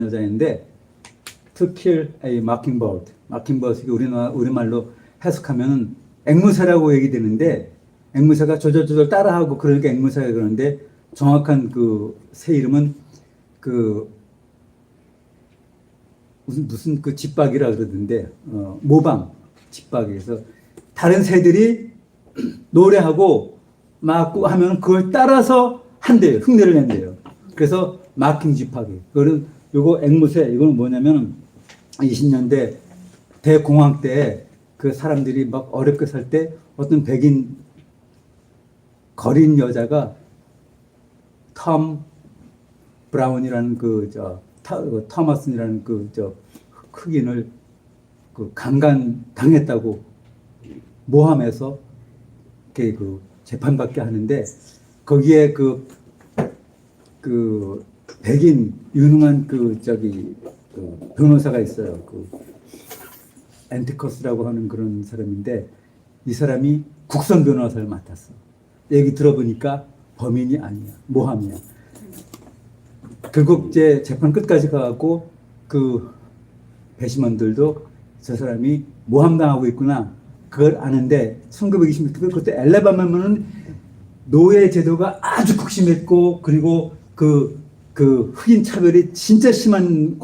여자인데 To kill a mockingbird. mockingbird 우리말로 해석하면 앵무새라고 얘기되는데 앵무새가 조절조절 따라하고 그러니까 앵무새가 그러는데 정확한 그 새 이름은 그 무슨 그 집박이라 그러던데 모방 집박에서 다른 새들이 노래하고 막 하면 그걸 따라서 한대요. 흉내를 낸대요. 그래서 마킹 집합이. 그거는 요거 앵무새 이거는 뭐냐면 20년대 대공황 때 그 사람들이 막 어렵게 살 때 어떤 백인 거린 여자가 톰 브라운이라는 토마슨이라는 흑인을 강간 당했다고 모함해서 이렇게 재판받게 하는데 거기에 백인 유능한 변호사가 있어요. 앤티커스라고 하는 그런 사람인데 이 사람이 국선 변호사를 맡았어. 얘기 들어보니까 범인이 아니야. 모함이야. 결국 이제 재판 끝까지 가고 그 배심원들도 저 사람이 모함당하고 있구나. 그걸 아는데 1920년대 그때 엘레바마는 노예 제도가 아주 극심했고 그리고 그 흑인 차별이 진짜 심한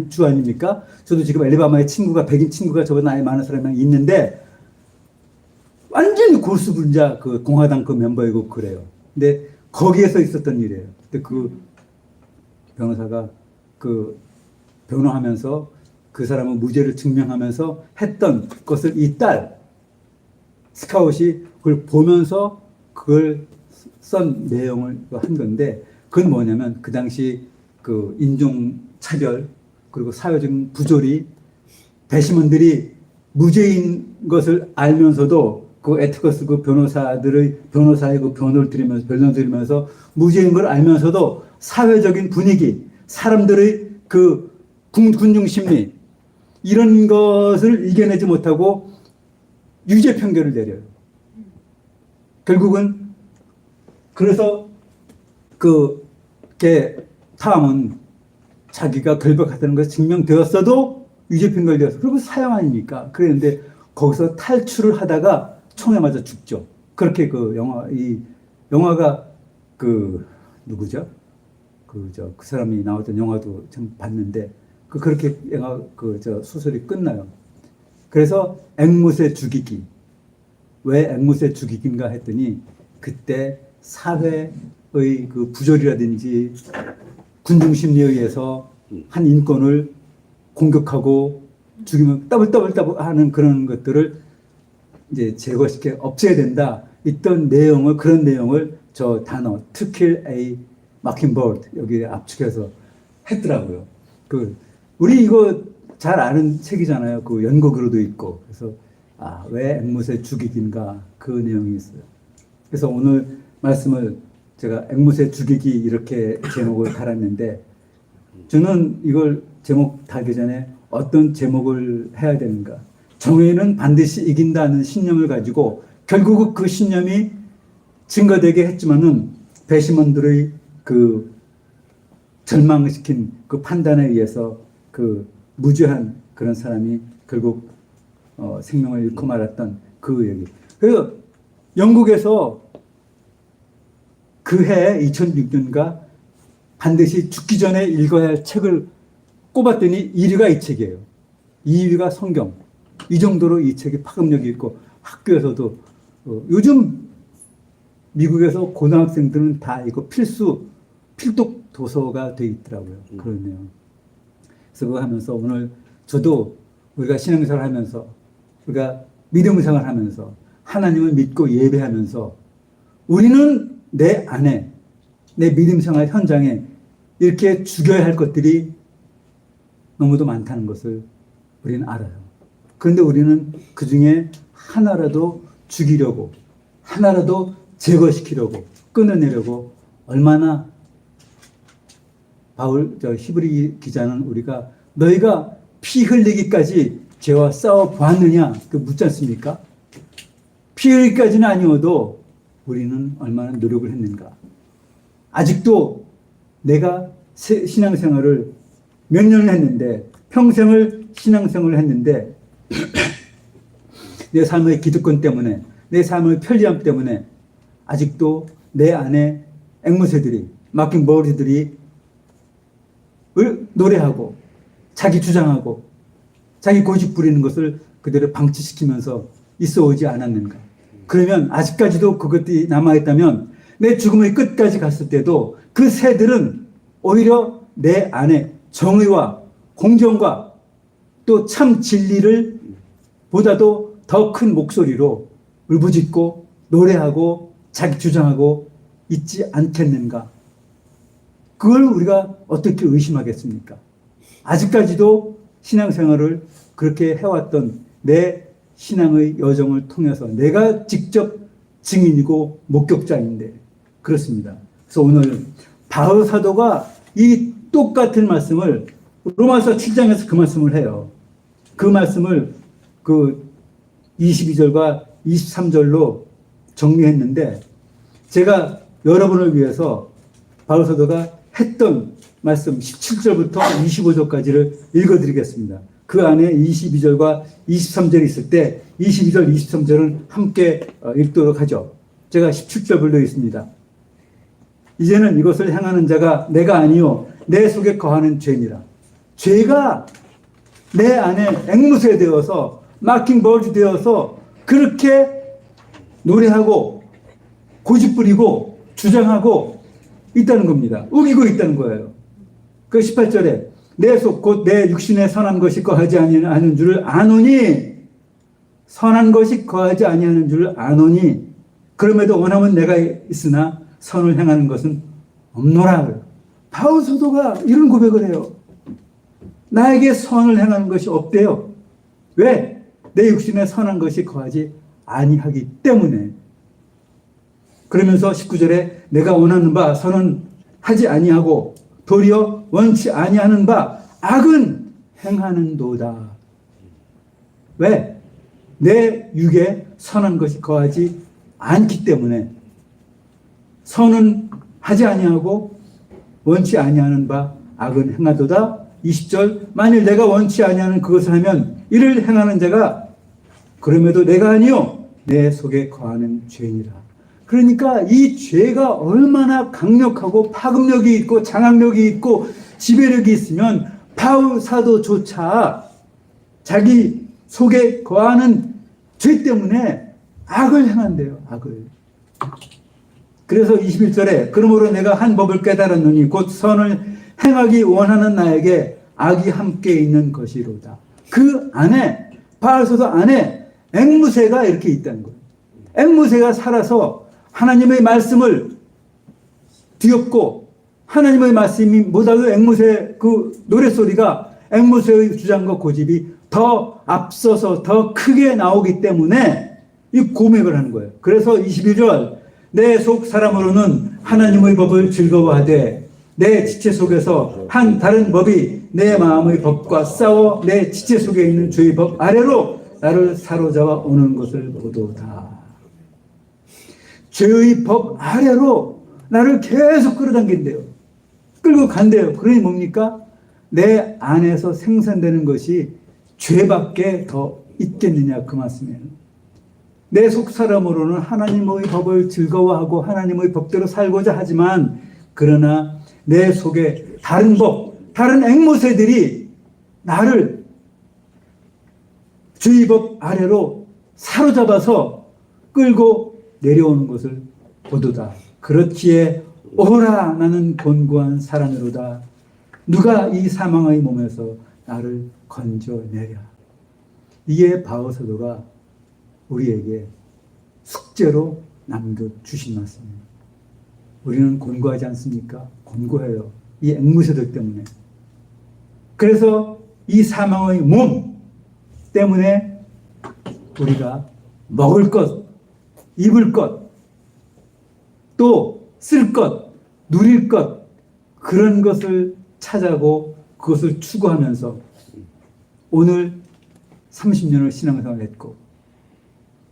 주 아닙니까? 저도 지금 엘레바마에 백인 친구가 저보다 나이 많은 사람이 있는데 완전히 고수분자 그 공화당 그 멤버이고 그래요. 근데 거기에서 있었던 일이에요. 근데 그 변호사가 변호하면서 그 사람은 무죄를 증명하면서 했던 것을 이 딸 스카웃이 그걸 보면서 그걸 쓴 내용을 한 건데 그건 뭐냐면 그 당시 그 인종차별 그리고 사회적인 부조리 배심원들이 무죄인 것을 알면서도 그 에티커스 그 변호사의 그 변호를 들으면서 무죄인 걸 알면서도 사회적인 분위기, 사람들의 그 군중 심리 이런 것을 이겨내지 못하고 유죄 판결을 내려요. 결국은 그래서 탐은 자기가 결백하다는 것이 증명되었어도 유죄 판결되었어. 그리고 사형 아닙니까? 그랬는데 거기서 탈출을 하다가 총에 맞아 죽죠. 그렇게 이 영화가 누구죠? 그 사람이 나왔던 영화도 참 봤는데 그렇게 영화 소설이 끝나요. 그래서 앵무새 죽이기. 왜 앵무새 죽이기인가 했더니 그때 사회의 그 부조리라든지 군중 심리에 의해서 한 인권을 공격하고 죽이면 따블따블 하는 그런 것들을 이제 제거시켜 없애야 된다. 그런 내용을 저 단어 to kill a mockingbird 여기에 압축해서 했더라고요. 우리 이거 잘 아는 책이잖아요. 그 연극으로도 있고. 그래서 왜 앵무새 죽이기인가 그 내용이 있어요. 그래서 오늘 말씀을 제가 앵무새 죽이기 이렇게 제목을 달았는데 저는 이걸 제목 달기 전에 어떤 제목을 해야 되는가. 정의는 반드시 이긴다는 신념을 가지고 결국 그 신념이 증거되게 했지만은 배심원들의 절망시킨 그 판단에 의해서 무죄한 그런 사람이 결국 생명을 잃고 말았던 그 얘기. 그래서 영국에서 그해 2006년가 반드시 죽기 전에 읽어야 할 책을 꼽았더니 1위가 이 책이에요. 2위가 성경. 이 정도로 이 책이 파급력이 있고 학교에서도 요즘 미국에서 고등학생들은 다 이거 필독 도서가 돼 있더라고요. 그러네요. 그래서 그거 하면서 오늘 저도 우리가 신앙생활 하면서 우리가 믿음 생활 하면서 하나님을 믿고 예배하면서 우리는 내 안에 내 믿음 생활 현장에 이렇게 죽여야 할 것들이 너무도 많다는 것을 우리는 알아요. 그런데 우리는 그 중에 하나라도 죽이려고 하나라도 제거시키려고 끊어내려고 얼마나 히브리 기자는 우리가 너희가 피 흘리기까지 죄와 싸워 보았느냐 묻지 않습니까? 피 흘리기까지는 아니어도 우리는 얼마나 노력을 했는가. 아직도 내가 신앙생활을 몇 년을 했는데, 평생을 신앙생활을 했는데, 내 삶의 기득권 때문에, 내 삶의 편리함 때문에 아직도 내 안에 앵무새들이, 막힌 머리들이 노래하고 자기 주장하고 자기 고집 부리는 것을 그대로 방치시키면서 있어 오지 않았는가. 그러면 아직까지도 그것들이 남아있다면 내 죽음의 끝까지 갔을 때도 그 새들은 오히려 내 안에 정의와 공정과 또 참 진리를 보다도 더 큰 목소리로 울부짖고 노래하고 자기 주장하고 있지 않겠는가. 그걸 우리가 어떻게 의심하겠습니까? 아직까지도 신앙생활을 그렇게 해왔던 내 신앙의 여정을 통해서 내가 직접 증인이고 목격자인데 그렇습니다. 그래서 오늘 바울 사도가 이 똑같은 말씀을 로마서 7장에서 그 말씀을 해요. 그 말씀을 그 22절과 23절로 정리했는데 제가 여러분을 위해서 바울 사도가 했던 말씀 17절부터 25절까지를 읽어드리겠습니다. 그 안에 22절과 23절이 있을 때 22절, 23절은 함께 읽도록 하죠. 제가 17절 불러있습니다. 이제는 이것을 행하는 자가 내가 아니요 내 속에 거하는 죄니라. 죄가 내 안에 앵무새 되어서 마킹 버드 되어서 그렇게 노래하고 고집부리고 주장하고 있다는 겁니다. 우기고 있다는 거예요. 그 18절에 내 속 곧 내 육신에 선한 것이 거하지 아니하는 줄을 아노니 선한 것이 거하지 아니하는 줄을 아노니 그럼에도 원하면 내가 있으나 선을 행하는 것은 없노라. 바울 사도가 이런 고백을 해요. 나에게 선을 행하는 것이 없대요. 왜? 내 육신에 선한 것이 거하지 아니하기 때문에. 그러면서 19절에 내가 원하는 바 선은 하지 아니하고 도리어 원치 아니하는 바 악은 행하는도다. 왜? 내 육에 선한 것이 거하지 않기 때문에 선은 하지 아니하고 원치 아니하는 바 악은 행하도다. 20절 만일 내가 원치 아니하는 그것을 하면 이를 행하는 자가 그럼에도 내가 아니요 내 속에 거하는 죄니라. 그러니까 이 죄가 얼마나 강력하고 파급력이 있고 장악력이 있고 지배력이 있으면 바울 사도조차 자기 속에 거하는 죄 때문에 악을 행한대요. 악을. 그래서 21절에 그러므로 내가 한 법을 깨달았느니 곧 선을 행하기 원하는 나에게 악이 함께 있는 것이로다. 그 안에 바울 사도 안에 앵무새가 이렇게 있다는 거예요. 앵무새가 살아서 하나님의 말씀을 뒤엎고 하나님의 말씀이 못하고 앵무새 그 노랫소리가 앵무새의 주장과 고집이 더 앞서서 더 크게 나오기 때문에 이 고백을 하는 거예요. 그래서 21절 내 속 사람으로는 하나님의 법을 즐거워하되 내 지체 속에서 한 다른 법이 내 마음의 법과 싸워 내 지체 속에 있는 죄의 법 아래로 나를 사로잡아 오는 것을 보도다. 죄의 법 아래로 나를 계속 끌어당긴대요. 끌고 간대요. 그러니 뭡니까? 내 안에서 생산되는 것이 죄밖에 더 있겠느냐 그 말씀이에요. 내 속사람으로는 하나님의 법을 즐거워하고 하나님의 법대로 살고자 하지만 그러나 내 속에 다른 법, 다른 앵무새들이 나를 죄의 법 아래로 사로잡아서 끌고 내려오는 것을 보도다. 그렇기에 오라 나는 곤고한 사람이로다. 누가 이 사망의 몸에서 나를 건져내랴. 이게 바울 사도가 우리에게 숙제로 남겨주신 말씀입니다. 우리는 곤고하지 않습니까? 곤고해요. 이 앵무새들 때문에. 그래서 이 사망의 몸 때문에 우리가 먹을 것, 입을 것, 또 쓸 것, 누릴 것 그런 것을 찾아고 그것을 추구하면서 오늘 30년을 신앙생활을 했고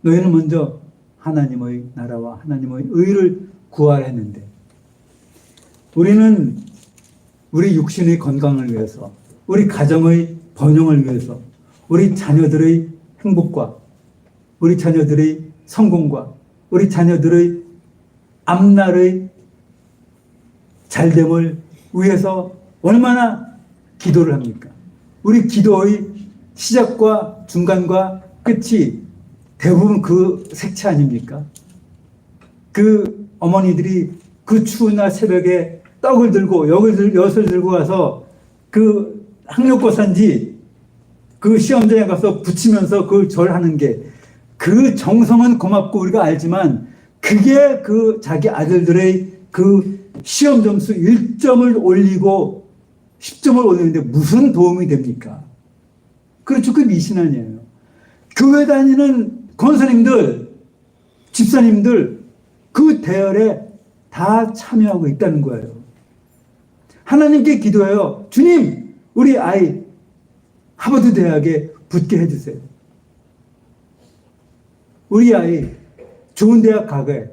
너희는 먼저 하나님의 나라와 하나님의 의를 구하라 했는데 우리는 우리 육신의 건강을 위해서 우리 가정의 번영을 위해서, 우리 자녀들의 행복과 우리 자녀들의 성공과 우리 자녀들의 앞날의 잘됨을 위해서 얼마나 기도를 합니까? 우리 기도의 시작과 중간과 끝이 대부분 그 색채 아닙니까? 그 어머니들이 그 추운 날 새벽에 떡을 들고 엿을 들고 가서 그 학력고사인지 그 시험장에 가서 붙이면서 그 절하는 게 그 정성은 고맙고 우리가 알지만 그게 그 자기 아들들의 그 시험 점수 1점을 올리고 10점을 올리는데 무슨 도움이 됩니까? 그렇죠. 그 미신 아니에요. 교회 다니는 권사님들, 집사님들 그 대열에 다 참여하고 있다는 거예요. 하나님께 기도해요. 주님, 우리 아이 하버드 대학에 붙게 해주세요. 우리 아이 좋은 대학 가게,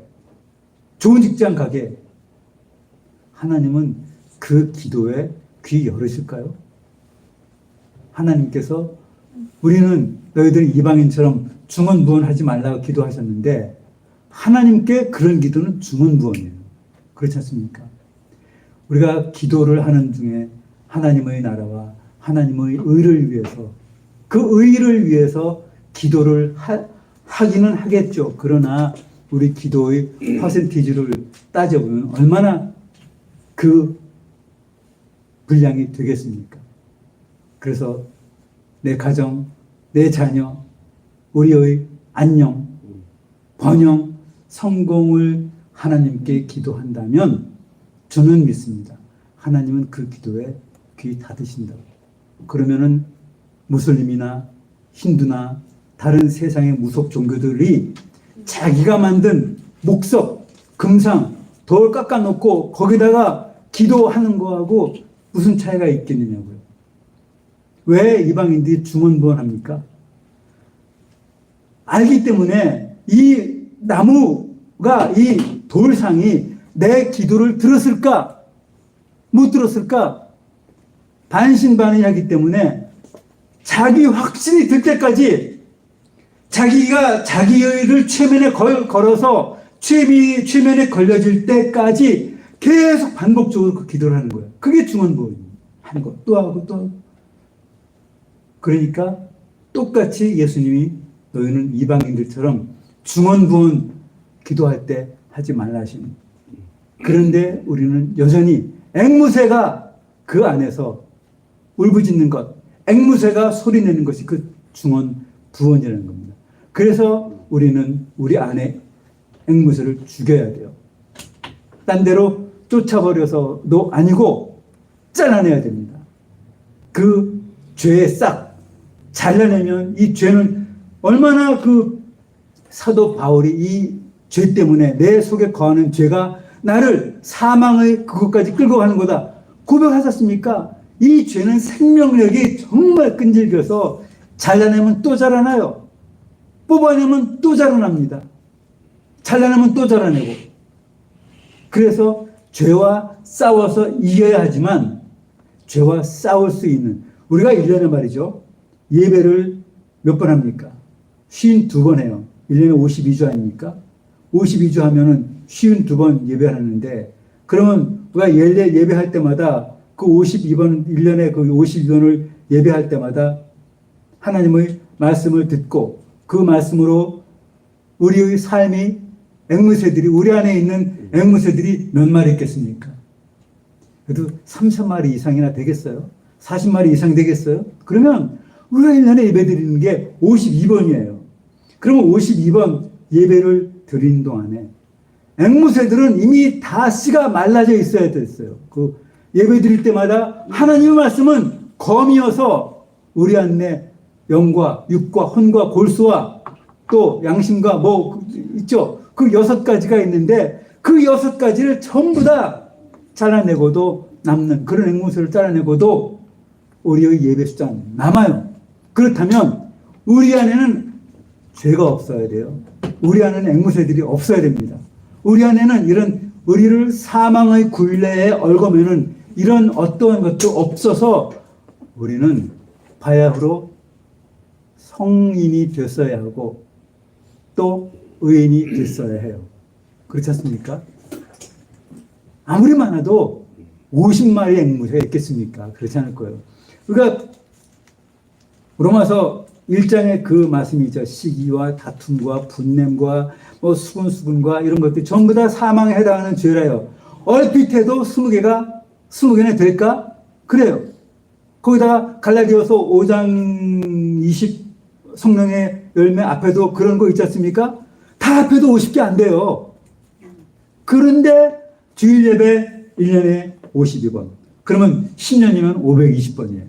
좋은 직장 가게. 하나님은 그 기도에 귀 열으실까요? 하나님께서 우리는 너희들 이방인처럼 중언부언하지 말라고 기도하셨는데 하나님께 그런 기도는 중언부언이에요. 그렇지 않습니까? 우리가 기도를 하는 중에 하나님의 나라와 하나님의 의를 위해서 그 의를 위해서 기도를 하기는 하겠죠. 그러나 우리 기도의 퍼센티지를 따져보면 얼마나 그 분량이 되겠습니까? 그래서 내 가정, 내 자녀, 우리의 안녕, 번영, 성공을 하나님께 기도한다면 저는 믿습니다. 하나님은 그 기도에 귀 닫으신다고. 그러면은 무슬림이나 힌두나 다른 세상의 무속 종교들이 자기가 만든 목석, 금상, 돌 깎아놓고 거기다가 기도하는 거하고 무슨 차이가 있겠느냐고요. 왜 이방인들이 중언부언합니까? 알기 때문에 이 나무가 이 돌상이 내 기도를 들었을까? 못 들었을까? 반신반의하기 때문에 자기 확신이 들 때까지 자기가 자기를 최면에 걸어서 최면에 걸려질 때까지 계속 반복적으로 그 기도를 하는 거예요. 그게 중언부언 하는 거. 또 하고 또 하고. 그러니까 똑같이 예수님이 너희는 이방인들처럼 중언부언 기도할 때 하지 말라 하시는. 그런데 우리는 여전히 앵무새가 그 안에서 울부짖는 것, 앵무새가 소리내는 것이 그 중언부언이라는 겁니다. 그래서 우리는 우리 안에 앵무새를 죽여야 돼요. 딴 데로 쫓아버려서도 아니고 잘라내야 됩니다. 그 죄의 싹 잘라내면 이 죄는 얼마나 그 사도 바울이 이 죄 때문에 내 속에 거하는 죄가 나를 사망의 그것까지 끌고 가는 거다 고백하셨습니까? 이 죄는 생명력이 정말 끈질겨서 잘라내면 또 자라나요. 뽑아내면 또 자라납니다. 잘라내면 또 자라내고. 그래서 죄와 싸워서 이겨야 하지만 죄와 싸울 수 있는 우리가 1년에 말이죠. 예배를 몇 번 합니까? 52번 해요. 1년에 52주 아닙니까? 52주 하면은 52번 예배하는데 그러면 우리가 예배할 때마다 그 52번 1년에 그 52번을 예배할 때마다 하나님의 말씀을 듣고 그 말씀으로 우리의 삶이 앵무새들이 우리 안에 있는 앵무새들이 몇 마리 있겠습니까? 그래도 30마리 이상이나 되겠어요? 40마리 이상 되겠어요? 그러면 우리가 1년에 예배 드리는 게 52번이에요. 그러면 52번 예배를 드린 동안에 앵무새들은 이미 다 씨가 말라져 있어야 됐어요. 그 예배 드릴 때마다 하나님의 말씀은 검이어서 우리 안에 영과 육과 혼과 골수와 또 양심과 뭐 있죠. 그 6가지가 있는데 그 6가지를 전부 다 잘라내고도 남는 그런 앵무새를 잘라내고도 우리의 예배 숫자는 남아요. 그렇다면 우리 안에는 죄가 없어야 돼요. 우리 안에는 앵무새들이 없어야 됩니다. 우리 안에는 이런 우리를 사망의 굴레에 얽어매는 이런 어떠한 것도 없어서 우리는 바야흐로 성인이 됐어야 하고 또 의인이 됐어야 해요. 그렇지 않습니까? 아무리 많아도 50마리의 앵무새가 있겠습니까? 그렇지 않을 거예요. 그러니까 로마서 1장의 그 말씀이죠. 시기와 다툼과 분냄과 뭐 수군수군과 이런 것들 전부 다 사망에 해당하는 죄라요. 얼핏 해도 20개는 될까? 그래요. 거기다가 갈라디아서 5장 20 성령의 열매 앞에도 그런 거 있지 않습니까? 다 합해도 50개 안 돼요. 그런데 주일 예배 1년에 52번. 그러면 10년이면 520번이에요.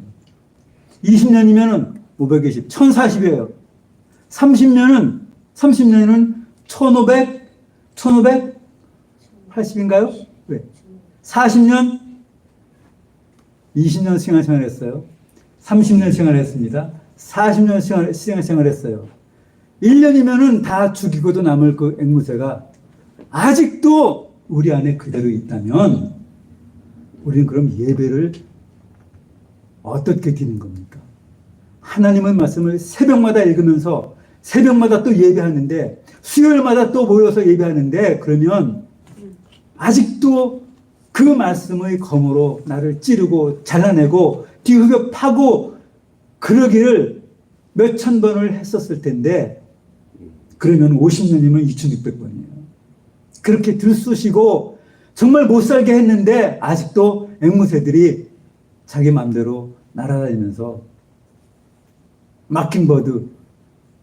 20년이면 520, 1040이에요. 30년은 1580인가요? 왜? 40년 20년 생활했어요. 30년 생활했습니다. 40년 생활했어요. 1년이면은 다 죽이고도 남을 그 앵무새가 아직도 우리 안에 그대로 있다면 우리는 그럼 예배를 어떻게 드리는 겁니까? 하나님의 말씀을 새벽마다 읽으면서 새벽마다 또 예배하는데 수요일마다 또 모여서 예배하는데 그러면 아직도 그 말씀의 검으로 나를 찌르고 잘라내고 뒤후벼 파고 그러기를 몇천 번을 했었을 텐데 그러면 50년이면 2600번이에요. 그렇게 들쑤시고 정말 못 살게 했는데 아직도 앵무새들이 자기 마음대로 날아다니면서 마킹버드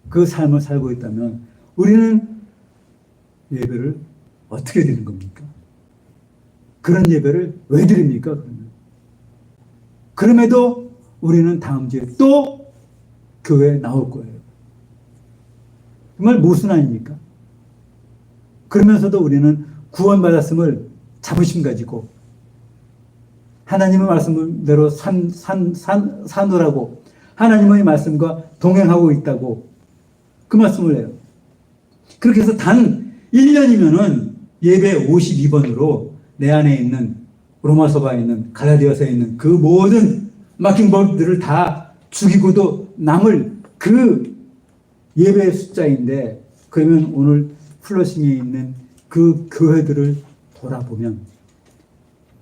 그 삶을 살고 있다면 우리는 예배를 어떻게 드리는 겁니까? 그런 예배를 왜 드립니까? 그러면? 그럼에도 우리는 다음 주에 또 교회에 나올 거예요. 정말 모순 아닙니까? 그러면서도 우리는 구원받았음을 자부심 가지고 하나님의 말씀대로 사노라고 하나님의 말씀과 동행하고 있다고 그 말씀을 해요. 그렇게 해서 단 1년이면은 예배 52번으로 내 안에 있는 로마서가에 있는 갈라디아서에 있는 그 모든 마킹버드들을 다 죽이고도 남을 그 예배의 숫자인데 그러면 오늘 플러싱에 있는 그 교회들을 돌아보면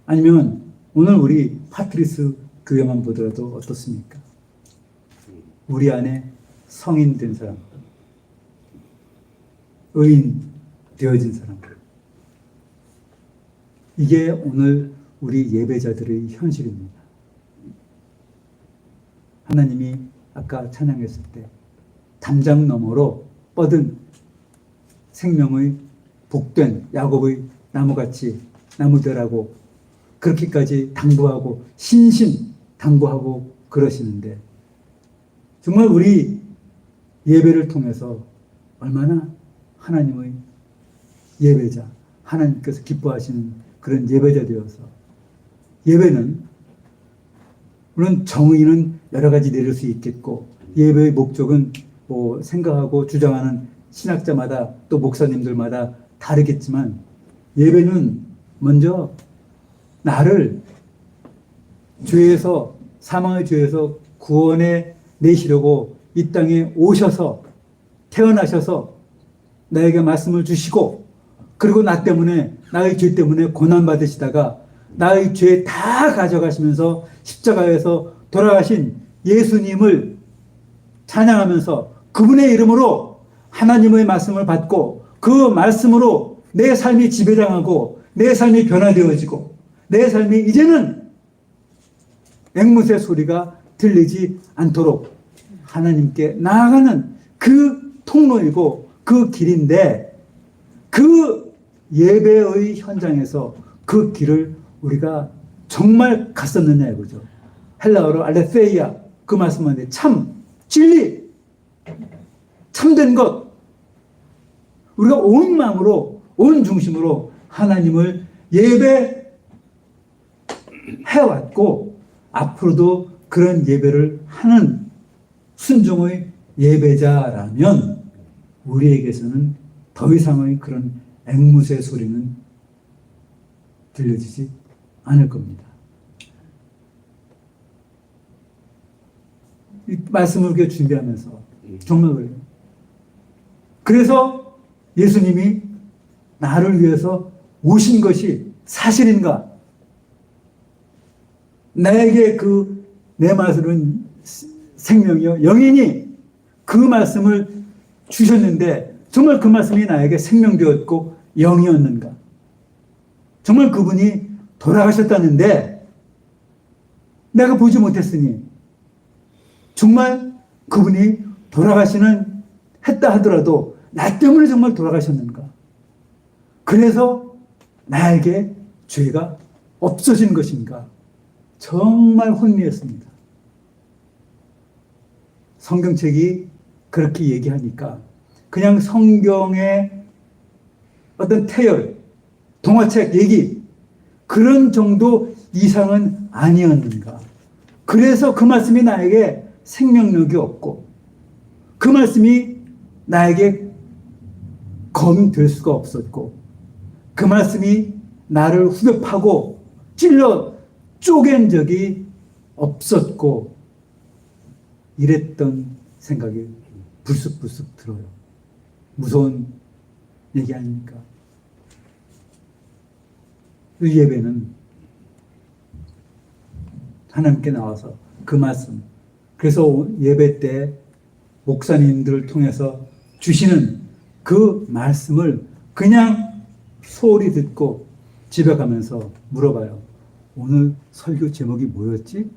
아니면 오늘 우리 파트리스 교회만 보더라도 어떻습니까? 우리 안에 성인 된 사람, 의인 되어진 사람, 이게 오늘 우리 예배자들의 현실입니다. 하나님이 아까 찬양했을 때 담장 너머로 뻗은 생명의 복된 야곱의 나무같이 나무되라고 그렇게까지 당부하고 신신 당부하고 그러시는데 정말 우리 예배를 통해서 얼마나 하나님의 예배자, 하나님께서 기뻐하시는 그런 예배자 되어서 예배는 물론 정의는 여러 가지 내릴 수 있겠고 예배의 목적은 뭐 생각하고 주장하는 신학자마다 또 목사님들마다 다르겠지만 예배는 먼저 나를 죄에서 사망의 죄에서 구원해 내시려고 이 땅에 오셔서 태어나셔서 나에게 말씀을 주시고 그리고 나 때문에 나의 죄 때문에 고난 받으시다가 나의 죄 다 가져가시면서 십자가에서 돌아가신 예수님을 찬양하면서 그분의 이름으로 하나님의 말씀을 받고 그 말씀으로 내 삶이 지배당하고 내 삶이 변화되어지고 내 삶이 이제는 앵무새 소리가 들리지 않도록 하나님께 나아가는 그 통로이고 그 길인데 그 예배의 현장에서 그 길을 우리가 정말 갔었느냐 이거죠. 헬라어로 알레세이아 그 말씀하는데 참, 진리, 참된 것 우리가 온 마음으로 온 중심으로 하나님을 예배해왔고 앞으로도 그런 예배를 하는 순종의 예배자라면 우리에게서는 더 이상의 그런 앵무새 소리는 들려지지 않을 겁니다. 이 말씀을 이렇게 준비하면서. 정말 그래요. 그래서 예수님이 나를 위해서 오신 것이 사실인가? 나에게 내 말씀은 생명이요. 영이니 그 말씀을 주셨는데 정말 그 말씀이 나에게 생명되었고 영이었는가? 정말 그분이 돌아가셨다는데 내가 보지 못했으니 정말 그분이 돌아가시는 했다 하더라도 나 때문에 정말 돌아가셨는가? 그래서 나에게 죄가 없어진 것인가? 정말 혼미했습니다. 성경책이 그렇게 얘기하니까 그냥 성경의 어떤 태열, 동화책 얘기 그런 정도 이상은 아니었는가? 그래서 그 말씀이 나에게 생명력이 없고 그 말씀이 나에게 검이 될 수가 없었고 그 말씀이 나를 후벼 파고 찔러 쪼갠 적이 없었고 이랬던 생각이 불쑥불쑥 들어요. 무서운 얘기 아닙니까? 이 예배는 하나님께 나와서 그 말씀, 그래서 예배 때 목사님들을 통해서 주시는 그 말씀을 그냥 소홀히 듣고 집에 가면서 물어봐요. 오늘 설교 제목이 뭐였지?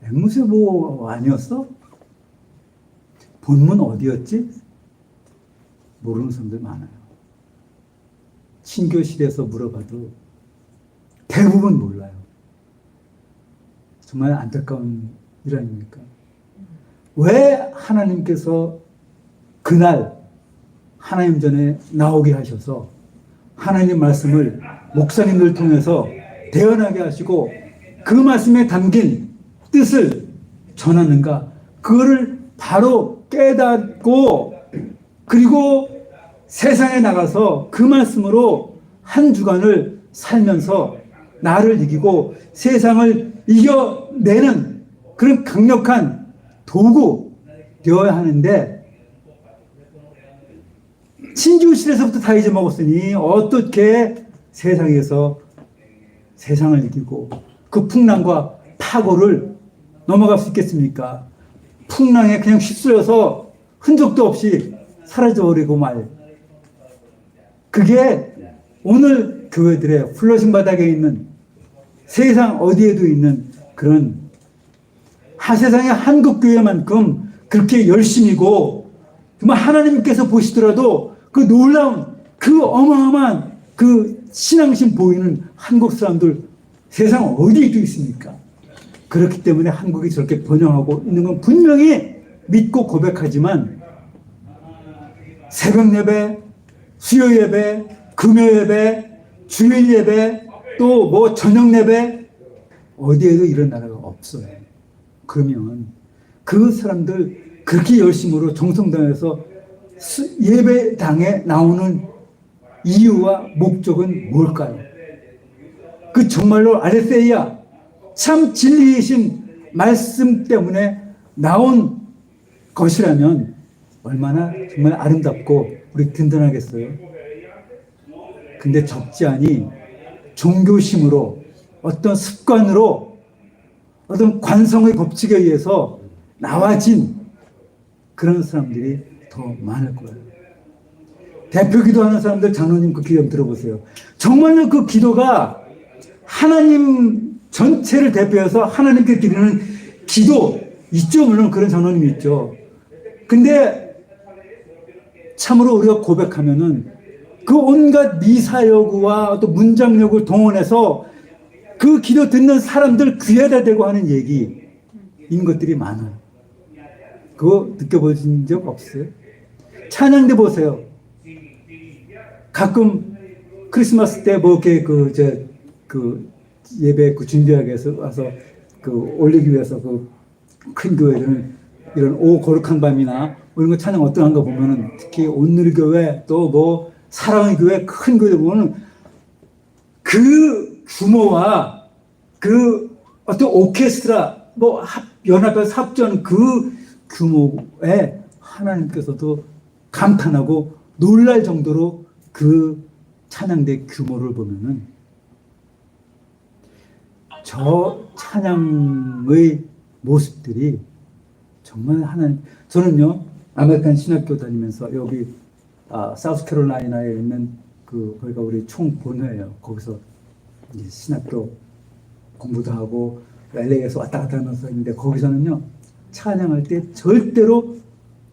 앵무새 뭐 아니었어? 본문 어디였지? 모르는 사람들 많아요. 친교실에서 물어봐도 대부분 몰라요. 정말 안타까운 일 아닙니까? 왜 하나님께서 그날 하나님 전에 나오게 하셔서 하나님 말씀을 목사님들 통해서 대언하게 하시고 그 말씀에 담긴 뜻을 전하는가? 그거를 바로 깨닫고 그리고 세상에 나가서 그 말씀으로 한 주간을 살면서 나를 이기고 세상을 이겨내는 그런 강력한 도구 되어야 하는데 친교실에서부터 다 잊어먹었으니 어떻게 세상에서 세상을 이기고 그 풍랑과 파고를 넘어갈 수 있겠습니까? 풍랑에 그냥 휩쓸려서 흔적도 없이 사라져버리고 말. 그게 오늘 교회들의 플러싱 바닥에 있는 세상 어디에도 있는 그런 세상의 한국교회만큼 그렇게 열심이고 정말 하나님께서 보시더라도 그 놀라운 그 어마어마한 그 신앙심 보이는 한국 사람들 세상 어디에도 있습니까? 그렇기 때문에 한국이 저렇게 번영하고 있는 건 분명히 믿고 고백하지만 새벽 예배, 수요 예배, 금요 예배, 주일 예배, 또 뭐 저녁 예배 어디에도 이런 나라가 없어요. 그러면 그 사람들 그렇게 열심으로 정성당해서 예배당에 나오는 이유와 목적은 뭘까요? 그 정말로 알레세이야 참 진리이신 말씀 때문에 나온 것이라면 얼마나 정말 아름답고 우리 든든하겠어요. 근데 적지 않이 종교심으로 어떤 습관으로 어떤 관성의 법칙에 의해서 나와진 그런 사람들이 더 많을 거예요. 대표 기도하는 사람들 장로님 그 기도 들어보세요. 정말로 그 기도가 하나님 전체를 대표해서 하나님께 드리는 기도 있죠. 물론 그런 장로님이 있죠. 근데 참으로 우리가 고백하면은 그 온갖 미사여구와 또 문장력을 동원해서 그 기도 듣는 사람들 귀에다 대고 하는 얘기인 것들이 많아요. 그거 느껴보신 적 없어요? 찬양대 보세요. 가끔 크리스마스 때 뭐 이렇게 예배 준비하기 위해서 와서 올리기 위해서 큰 교회들은 이런 오 거룩한 밤이나 이런 거 찬양 어떠한가 보면은 특히 온누리교회 또 뭐 사랑의 교회 큰 교회 보면은 그 규모와 그 어떤 오케스트라 뭐 연합해서 합전 그 규모에 하나님께서도 감탄하고 놀랄 정도로 그 찬양대 규모를 보면은 저 찬양의 모습들이 정말 하나님. 저는요 아메리칸 신학교 다니면서 여기 사우스캐롤라이나에 있는 거기가 우리 총본회예요. 거기서 이제 신학교 공부도 하고 LA에서 왔다 갔다 하면서 했는데 거기서는요 찬양할 때 절대로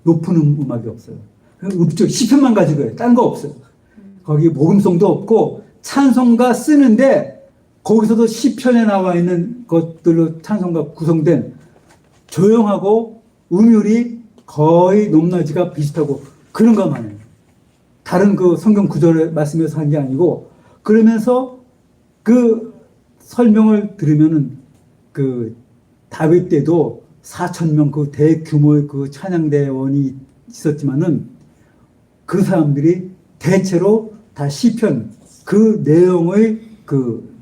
높은 음악이 없어요. 읍쪽 시편만 가지고 해요. 딴 거 없어요. 거기 복음송도 없고 찬송가 쓰는데 거기서도 시편에 나와 있는 것들로 찬송가 구성된 조용하고 음율이 거의 높낮이가 비슷하고 그런 것만 해요. 다른 그 성경 구절의 말씀에서 한 게 아니고. 그러면서 그 설명을 들으면은 그 다윗 때도 4,000명 그 대규모의 그 찬양대원이 있었지만은 그 사람들이 대체로 다 시편 그 내용의 그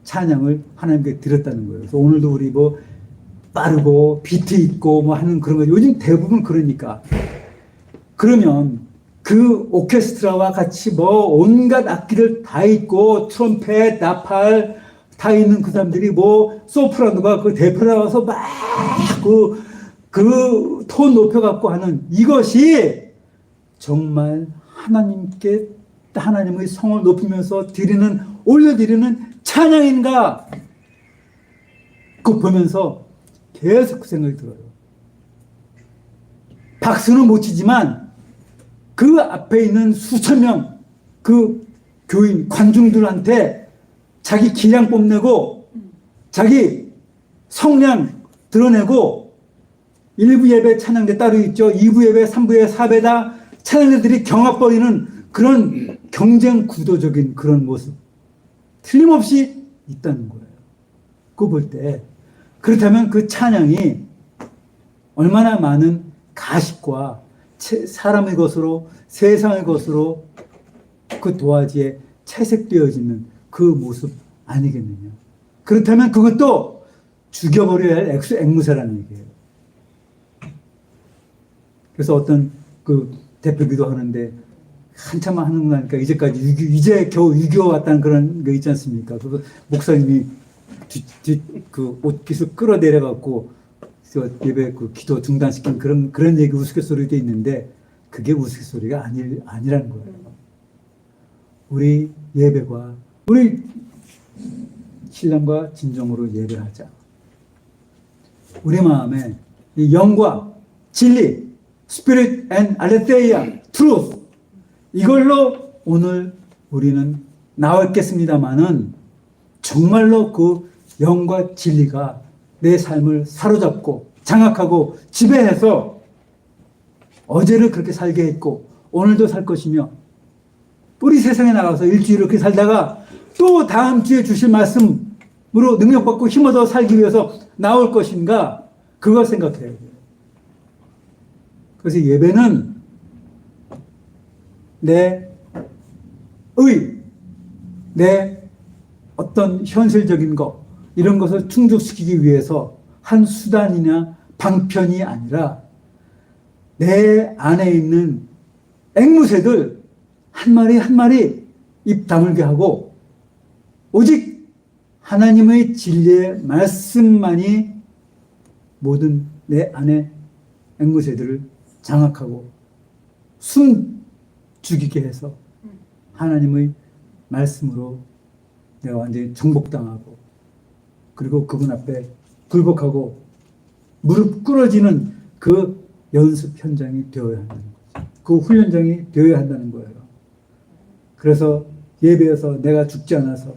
찬양을 하나님께 드렸다는 거예요. 그래서 오늘도 우리 뭐 빠르고 비트 있고 뭐 하는 그런 거 요즘 대부분 그러니까. 그러면 그 오케스트라와 같이 뭐 온갖 악기를 다 있고 트럼펫, 나팔 다 있는 그 사람들이 뭐 소프라노가 그 대표로 나와서 막 그 톤 높여갖고 하는 이것이 정말 하나님께 하나님의 성을 높이면서 올려드리는 찬양인가? 그거 보면서 계속 그 생각이 들어요. 박수는 못 치지만 그 앞에 있는 수천 명 그 교인, 관중들한테 자기 기량 뽐내고 자기 성량 드러내고 1부 예배 찬양대 따로 있죠. 2부 예배, 3부 예배, 4배다 찬양대들이 경합 벌이는 그런 경쟁 구도적인 그런 모습 틀림없이 있다는 거예요. 그거 볼 때 그렇다면 그 찬양이 얼마나 많은 가식과 사람의 것으로 세상의 것으로 그 도화지에 채색되어지는 그 모습 아니겠느냐. 그렇다면 그것도 죽여버려야 할 앵무새라는 얘기예요. 그래서 어떤 그 대표기도 하는데 한참 하는 거니까 이제까지 이제 겨우 6.25 왔다는 그런 거 있지 않습니까? 그래서 목사님이 그 옷깃을 끌어내려갖고 예배 그 기도 중단시킨 그런 얘기 우스갯소리도 있는데 그게 우스갯소리가 아니라는 거예요. 우리 예배가 우리 신랑과 진정으로 예배하자. 우리 마음에 이 영과 진리, 스피릿 앤 알레테이아, 트루스 이걸로 오늘 우리는 나왔겠습니다마는 정말로 그 영과 진리가 내 삶을 사로잡고 장악하고 지배해서 어제를 그렇게 살게 했고 오늘도 살 것이며 우리 세상에 나가서 일주일 이렇게 살다가 또 다음 주에 주실 말씀으로 능력받고 힘 얻어 살기 위해서 나올 것인가 그걸 생각해야 돼요. 그래서 예배는 내 어떤 현실적인 것 이런 것을 충족시키기 위해서 한 수단이나 방편이 아니라 내 안에 있는 앵무새들 한 마리 한 마리 입 다물게 하고 오직 하나님의 진리의 말씀만이 모든 내 안에 앵무새들을 장악하고 숨 죽이게 해서 하나님의 말씀으로 내가 완전히 정복당하고 그리고 그분 앞에 굴복하고 무릎 꿇어지는 그 연습 현장이 되어야 한다는 거죠. 그 훈련장이 되어야 한다는 거예요. 그래서 예배에서 내가 죽지 않아서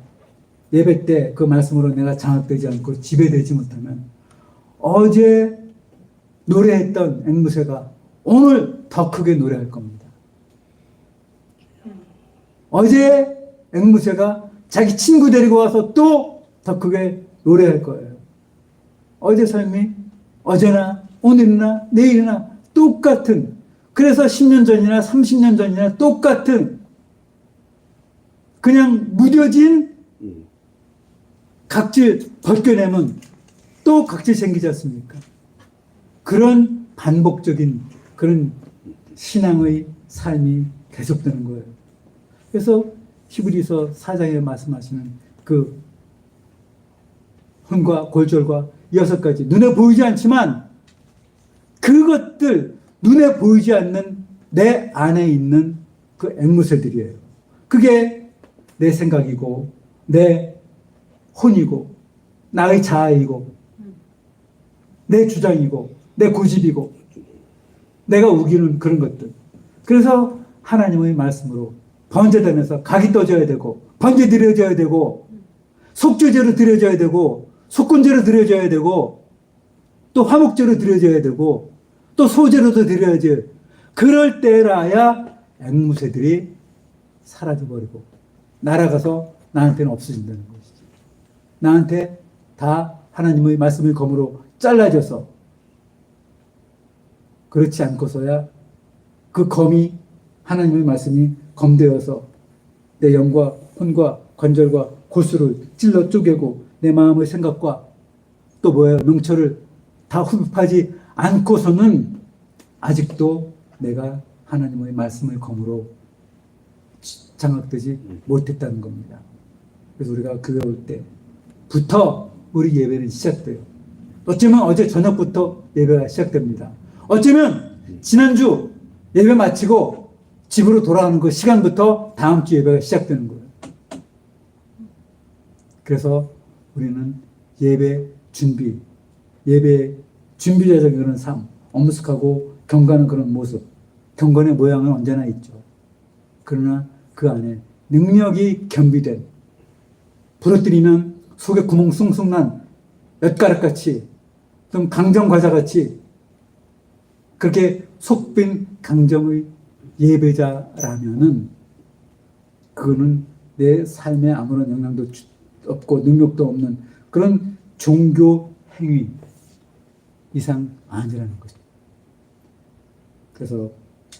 예배 때 그 말씀으로 내가 장악되지 않고 지배되지 못하면 어제 노래했던 앵무새가 오늘 더 크게 노래할 겁니다. 어제 앵무새가 자기 친구 데리고 와서 또 더 크게 노래할 거예요. 어제 삶이 어제나 오늘이나 내일이나 똑같은 그래서 10년 전이나 30년 전이나 똑같은 그냥 무뎌진 각질 벗겨내면 또 각질 생기지 않습니까? 그런 반복적인 그런 신앙의 삶이 계속되는 거예요. 그래서 히브리서 4장에 말씀하시는 그 혼과 골절과 6가지 눈에 보이지 않지만 그것들 눈에 보이지 않는 내 안에 있는 그 앵무새들이에요. 그게 내 생각이고 내 혼이고 나의 자아이고 내 주장이고 내 고집이고 내가 우기는 그런 것들. 그래서 하나님의 말씀으로 번제되면서 각이 떠져야 되고 번제 드려져야 되고 속죄제로 드려져야 되고 속건제로 드려져야 되고 또 화목제로 드려져야 되고 또 소제로도 드려야지. 그럴 때라야 앵무새들이 사라져버리고 날아가서 나한테는 없어진다는 것이죠. 나한테 다 하나님의 말씀의 검으로 잘라져서 그렇지 않고서야 그 검이 하나님의 말씀이 검되어서 내 영과 혼과 관절과 골수를 찔러 쪼개고 내 마음의 생각과 또 뭐예요? 명철을 다 흡입하지 않고서는 아직도 내가 하나님의 말씀의 검으로 장악되지 못했다는 겁니다. 그래서 우리가 교회 올 때부터 우리 예배는 시작돼요. 어쩌면 어제 저녁부터 예배가 시작됩니다. 어쩌면 지난주 예배 마치고 집으로 돌아오는 그 시간부터 다음 주 예배가 시작되는 거예요. 그래서 우리는 예배 준비자적인 그런 삶, 엄숙하고 경건한 그런 모습, 경건의 모양은 언제나 있죠. 그러나 그 안에 능력이 겸비된, 부러뜨리면 속에 구멍 숭숭 난 엿가락같이, 좀 강정과자같이 그렇게 속빈 강정의 예배자라면은 그거는 내 삶에 아무런 영향도 없고 능력도 없는 그런 종교 행위 이상 아니라는 거죠. 그래서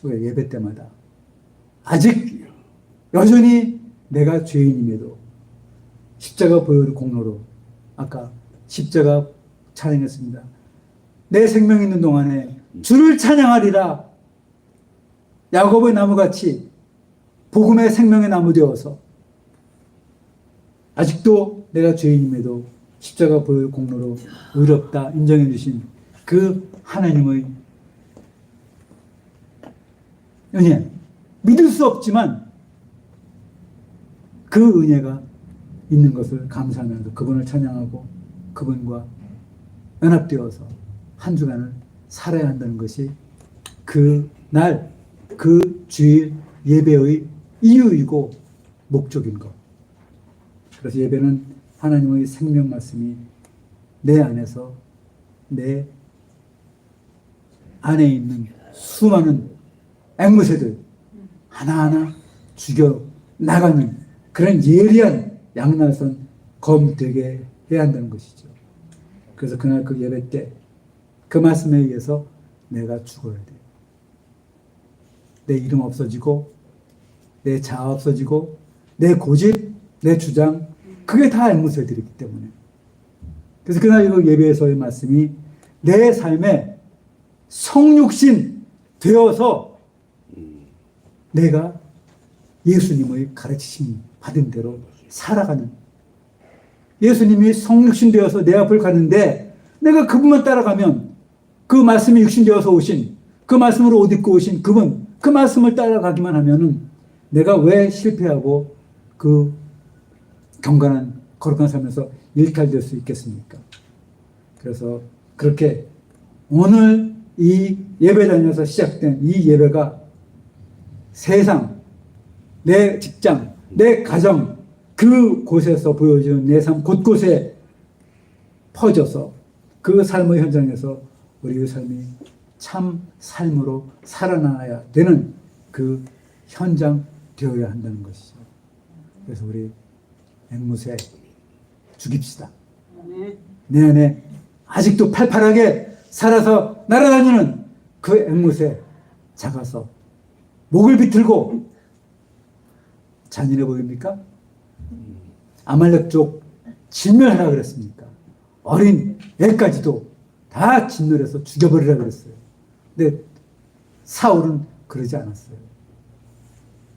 우리가 예배 때마다 아직 여전히 내가 죄인임에도 십자가 보혈의 공로로 아까 십자가 찬양했습니다. 내 생명 있는 동안에 주를 찬양하리라. 야곱의 나무같이 복음의 생명의 나무 되어서 아직도 내가 죄인임에도 십자가 보혈 공로로 의롭다 인정해 주신 그 하나님의 은혜, 믿을 수 없지만 그 은혜가 있는 것을 감사하면서 그분을 찬양하고 그분과 연합되어서 한 주간을 살아야 한다는 것이 그날 그 주일 예배의 이유이고 목적인 것. 그래서 예배는 하나님의 생명 말씀이 내 안에서 내 안에 있는 수많은 앵무새들 하나하나 죽여 나가는 그런 예리한 양날선 검 되게 해야 한다는 것이죠. 그래서 그날 그 예배 때 그 말씀에 의해서 내가 죽어야 돼. 내 이름 없어지고 내 자아 없어지고 내 고집, 내 주장 그게 다 앵무새들이기 때문에. 그래서 그날 그 예배에서의 말씀이 내 삶에 성육신 되어서 내가 예수님의 가르치심 받은 대로 살아가는, 예수님이 성육신 되어서 내 앞을 가는데 내가 그분만 따라가면 그 말씀이 육신되어서 오신, 그 말씀으로 옷 입고 오신 그분, 그 말씀을 따라가기만 하면은 내가 왜 실패하고 그 경건한 거룩한 삶에서 일탈될 수 있겠습니까? 그래서 그렇게 오늘 이 예배당에서 시작된 이 예배가 세상, 내 직장, 내 가정, 그 곳에서 보여주는 내 삶 곳곳에 퍼져서 그 삶의 현장에서 우리의 삶이 참 삶으로 살아나야 되는 그 현장 되어야 한다는 것이죠. 그래서 우리 앵무새 죽입시다. 내 안에 아직도 팔팔하게 살아서 날아다니는 그 앵무새 잡아서 목을 비틀고, 잔인해 보입니까? 아말렉 족 진멸하라 그랬습니까? 어린 애까지도 다 짓눌러서 죽여버리라 그랬어요. 근데 사울은 그러지 않았어요.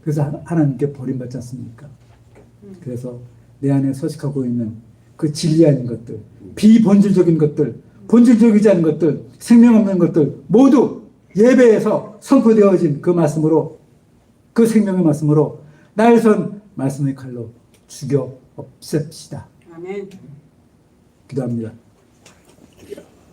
그래서 하나님께 버림받지 않습니까? 그래서 내 안에 서식하고 있는 그 진리 아닌 것들, 비본질적인 것들, 본질적이지 않은 것들, 생명 없는 것들 모두 예배에서 선포되어진 그 말씀으로, 그 생명의 말씀으로 나의 손 말씀의 칼로 죽여 없앱시다. 아멘. 기도합니다.